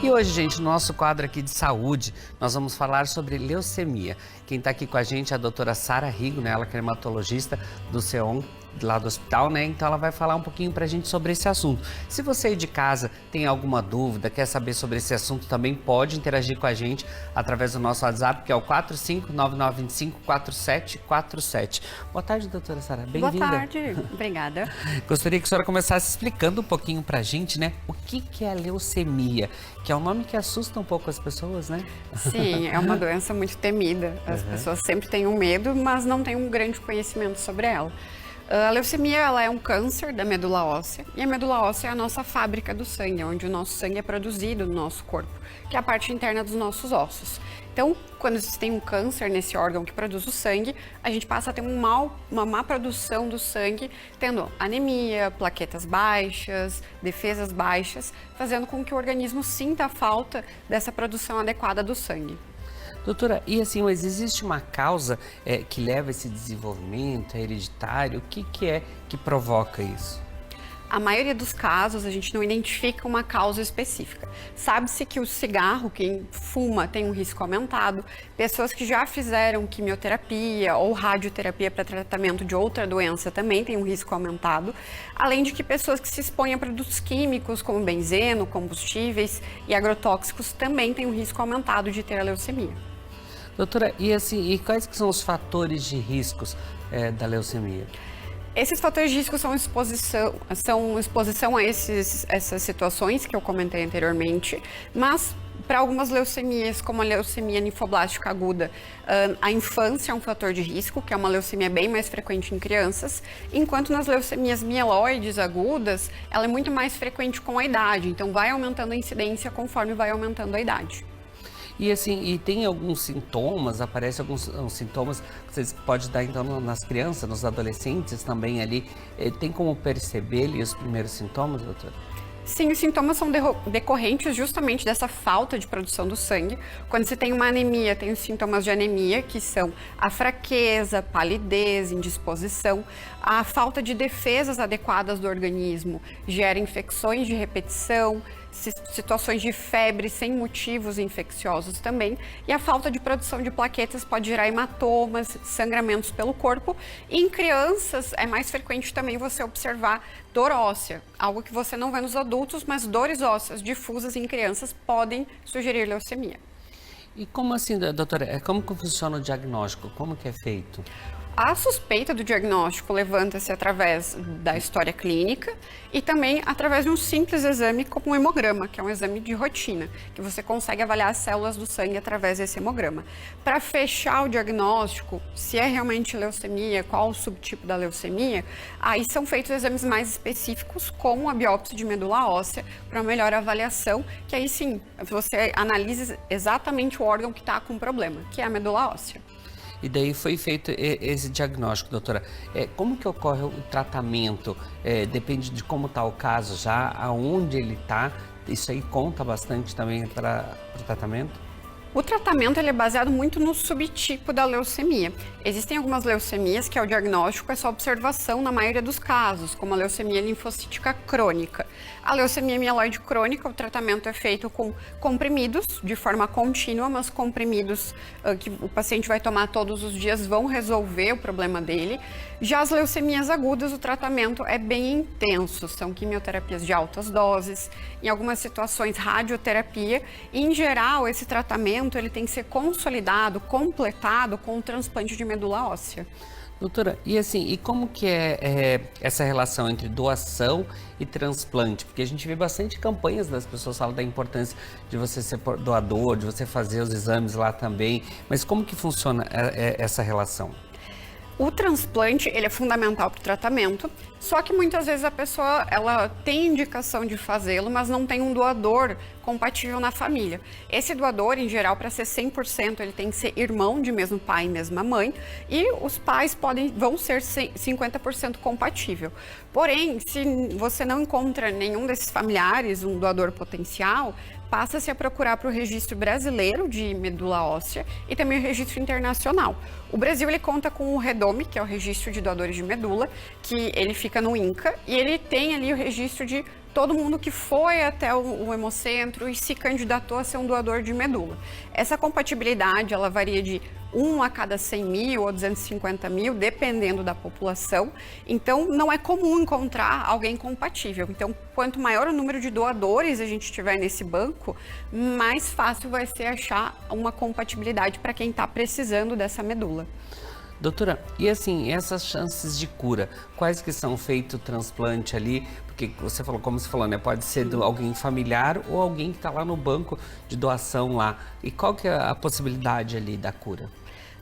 E hoje, gente, no nosso quadro aqui de saúde, nós vamos falar sobre leucemia. Quem está aqui com a gente é a doutora Sara Rigo, né? Ela que é hematologista do CEON, lá do hospital, né? Então ela vai falar um pouquinho pra gente sobre esse assunto. Se você aí de casa tem alguma dúvida, quer saber sobre esse assunto, também pode interagir com a gente através do nosso WhatsApp, que é o 4599254747. Boa tarde, doutora Sara. Bem-vinda. Boa tarde. Obrigada. Gostaria que a senhora começasse explicando um pouquinho pra gente, né? O que é a leucemia? Que é um nome que assusta um pouco as pessoas, né? Sim, é uma doença muito temida. As pessoas sempre têm um medo, mas não têm um grande conhecimento sobre ela. A leucemia ela é um câncer da medula óssea, e a medula óssea é a nossa fábrica do sangue, onde o nosso sangue é produzido no nosso corpo, que é a parte interna dos nossos ossos. Então, quando você tem um câncer nesse órgão que produz o sangue, a gente passa a ter uma má produção do sangue, tendo anemia, plaquetas baixas, defesas baixas, fazendo com que o organismo sinta a falta dessa produção adequada do sangue. Doutora, e assim, mas existe uma causa que leva esse desenvolvimento, é hereditário? O que é que provoca isso? A maioria dos casos, a gente não identifica uma causa específica. Sabe-se que o cigarro, quem fuma, tem um risco aumentado. Pessoas que já fizeram quimioterapia ou radioterapia para tratamento de outra doença também têm um risco aumentado. Além de que pessoas que se expõem a produtos químicos, como benzeno, combustíveis e agrotóxicos, também têm um risco aumentado de ter a leucemia. Doutora, e assim, e quais que são os fatores de riscos da leucemia? Esses fatores de risco são exposição a essas situações que eu comentei anteriormente, mas para algumas leucemias, como a leucemia linfoblástica aguda, a infância é um fator de risco, que é uma leucemia bem mais frequente em crianças, enquanto nas leucemias mieloides agudas, ela é muito mais frequente com a idade, então vai aumentando a incidência conforme vai aumentando a idade. E assim, e tem alguns sintomas, aparecem alguns sintomas que vocês podem dar então nas crianças, nos adolescentes também ali. Tem como perceber ali os primeiros sintomas, doutora? Sim, os sintomas são decorrentes justamente dessa falta de produção do sangue. Quando você tem uma anemia, tem os sintomas de anemia, que são a fraqueza, palidez, indisposição, a falta de defesas adequadas do organismo, gera infecções de repetição, situações de febre sem motivos infecciosos também, e a falta de produção de plaquetas pode gerar hematomas, sangramentos pelo corpo. E em crianças é mais frequente também você observar dor óssea, algo que você não vê nos adultos, mas dores ósseas difusas em crianças podem sugerir leucemia. E como assim, doutora, como que funciona o diagnóstico? Como que é feito? A suspeita do diagnóstico levanta-se através da história clínica e também através de um simples exame como o hemograma, que é um exame de rotina, que você consegue avaliar as células do sangue através desse hemograma. Para fechar o diagnóstico, se é realmente leucemia, qual o subtipo da leucemia, aí são feitos exames mais específicos, como a biópsia de medula óssea, para melhor avaliação, que aí sim, você analisa exatamente o órgão que está com o problema, que é a medula óssea. E daí foi feito esse diagnóstico, doutora. Como que ocorre o tratamento? Depende de como está o caso já, aonde ele está. Isso aí conta bastante também para o tratamento? O tratamento ele é baseado muito no subtipo da leucemia. Existem algumas leucemias que o diagnóstico é só observação na maioria dos casos, como a leucemia linfocítica crônica. A leucemia mieloide crônica, o tratamento é feito com comprimidos, de forma contínua, mas comprimidos que o paciente vai tomar todos os dias vão resolver o problema dele. Já as leucemias agudas, o tratamento é bem intenso, são quimioterapias de altas doses, em algumas situações radioterapia, e em geral esse tratamento ele tem que ser consolidado, completado com o transplante de medula óssea. Doutora, e assim, e como que é essa relação entre doação e transplante? Porque a gente vê bastante campanhas das pessoas falando da importância de você ser doador, de você fazer os exames lá também, mas como que funciona essa relação? O transplante, ele é fundamental para o tratamento, só que muitas vezes a pessoa ela tem indicação de fazê-lo, mas não tem um doador compatível na família. Esse doador, em geral, para ser 100%, ele tem que ser irmão de mesmo pai e mesma mãe, e os pais vão ser 50% compatível. Porém, se você não encontra nenhum desses familiares, um doador potencial, passa-se a procurar para o registro brasileiro de medula óssea e também o registro internacional. O Brasil ele conta com o REDOME, que é o registro de doadores de medula, que ele fica no INCA, e ele tem ali o registro de todo mundo que foi até o hemocentro e se candidatou a ser um doador de medula. Essa compatibilidade, ela varia de 1 a cada 100 mil ou 250 mil, dependendo da população. Então, não é comum encontrar alguém compatível. Então, quanto maior o número de doadores a gente tiver nesse banco, mais fácil vai ser achar uma compatibilidade para quem está precisando dessa medula. Doutora, e assim, essas chances de cura, quais que são feito o transplante ali? Porque você falou, como você falou, né? Pode ser de alguém familiar ou alguém que está lá no banco de doação lá. E qual que é a possibilidade ali da cura?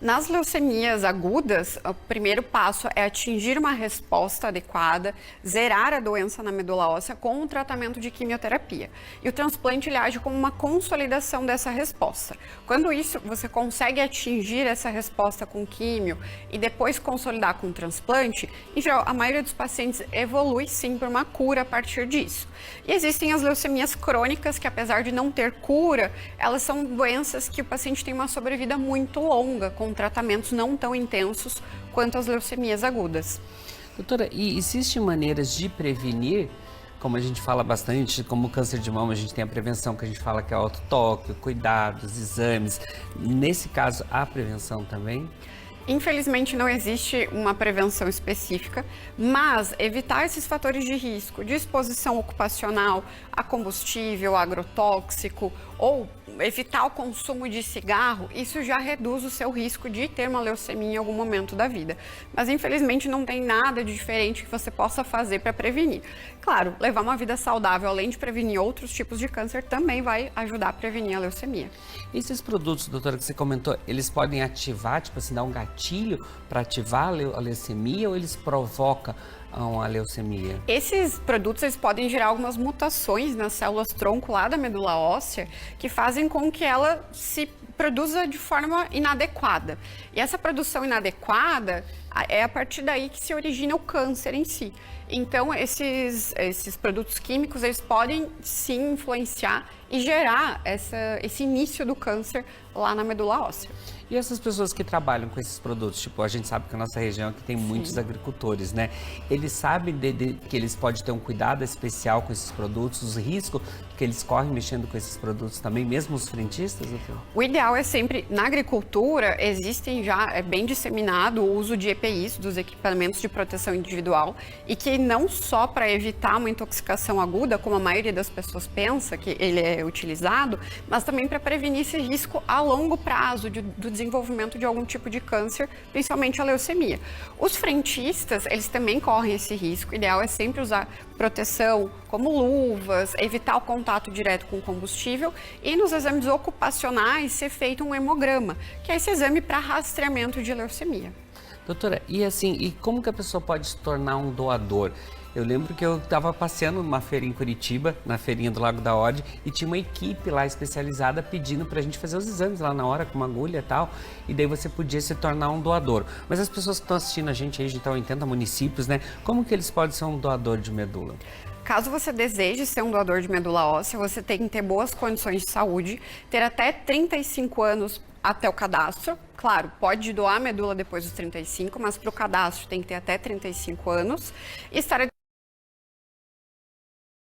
Nas leucemias agudas, o primeiro passo é atingir uma resposta adequada, zerar a doença na medula óssea com o tratamento de quimioterapia. E o transplante ele age como uma consolidação dessa resposta. Quando isso, você consegue atingir essa resposta com químio e depois consolidar com o transplante, em geral, a maioria dos pacientes evolui sim para uma cura a partir disso. E existem as leucemias crônicas, que apesar de não ter cura, elas são doenças que o paciente tem uma sobrevida muito longa, com tratamentos não tão intensos quanto as leucemias agudas. Doutora, e existem maneiras de prevenir, como a gente fala bastante, como o câncer de mama, a gente tem a prevenção que a gente fala que é o autotoque, cuidados, exames. Nesse caso, há prevenção também? Infelizmente não existe uma prevenção específica, mas evitar esses fatores de risco de exposição ocupacional a combustível, agrotóxico ou evitar o consumo de cigarro, isso já reduz o seu risco de ter uma leucemia em algum momento da vida. Mas infelizmente não tem nada de diferente que você possa fazer para prevenir. Claro, levar uma vida saudável, além de prevenir outros tipos de câncer, também vai ajudar a prevenir a leucemia. E esses produtos, doutora, que você comentou, eles podem ativar, tipo assim, dar um gatilho para ativar a leucemia ou eles provocam a leucemia? Esses produtos eles podem gerar algumas mutações nas células tronco lá da medula óssea que fazem com que ela se produza de forma inadequada. E essa produção inadequada é a partir daí que se origina o câncer em si. Então, esses produtos químicos, eles podem sim influenciar e gerar esse início do câncer lá na medula óssea. E essas pessoas que trabalham com esses produtos, tipo, a gente sabe que a nossa região aqui tem muitos agricultores, né? Eles sabem que eles podem ter um cuidado especial com esses produtos, os riscos que eles correm mexendo com esses produtos também, mesmo os frentistas? O ideal é sempre, na agricultura, existem já, é bem disseminado o uso de EPIs, dos equipamentos de proteção individual, e que não só para evitar uma intoxicação aguda, como a maioria das pessoas pensa que ele é utilizado, mas também para prevenir esse risco a longo prazo do desenvolvimento de algum tipo de câncer, principalmente a leucemia. Os frentistas, eles também correm esse risco. O ideal é sempre usar proteção, como luvas, evitar o contato direto com combustível e nos exames ocupacionais ser feito um hemograma, que é esse exame para rastreamento de leucemia. Doutora, e assim, e como que a pessoa pode se tornar um doador? Eu lembro que eu estava passeando numa feira em Curitiba, na feirinha do Lago da Ode, e tinha uma equipe lá especializada pedindo para a gente fazer os exames lá na hora, com uma agulha e tal, e daí você podia se tornar um doador. Mas as pessoas que estão assistindo a gente aí, de 80 municípios, né? Como que eles podem ser um doador de medula? Caso você deseje ser um doador de medula óssea, você tem que ter boas condições de saúde, ter até 35 anos até o cadastro. Claro, pode doar a medula depois dos 35, mas para o cadastro tem que ter até 35 anos. E estar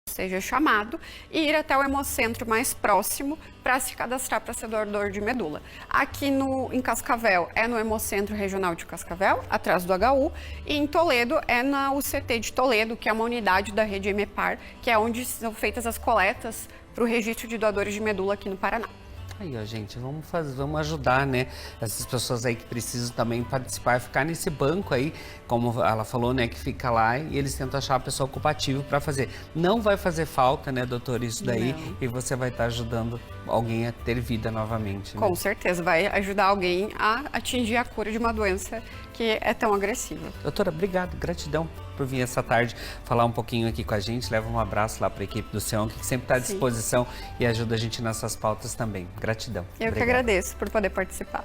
seja chamado e ir até o hemocentro mais próximo para se cadastrar para ser doador de medula. Aqui em Cascavel é no Hemocentro Regional de Cascavel, atrás do HU, e em Toledo é na UCT de Toledo, que é uma unidade da rede EMEPAR, que é onde são feitas as coletas para o registro de doadores de medula aqui no Paraná. Aí, ó, gente, vamos ajudar, né, essas pessoas aí que precisam também participar, ficar nesse banco aí, como ela falou, né, que fica lá e eles tentam achar a pessoa compatível para fazer. Não vai fazer falta, né, doutor, isso daí, não. E você vai estar ajudando alguém a ter vida novamente, né? Com certeza, vai ajudar alguém a atingir a cura de uma doença que é tão agressiva. Doutora, obrigado, gratidão por vir essa tarde falar um pouquinho aqui com a gente. Leva um abraço lá para a equipe do SEONC, que sempre está à disposição e ajuda a gente nessas pautas também. Gratidão. Eu que agradeço por poder participar.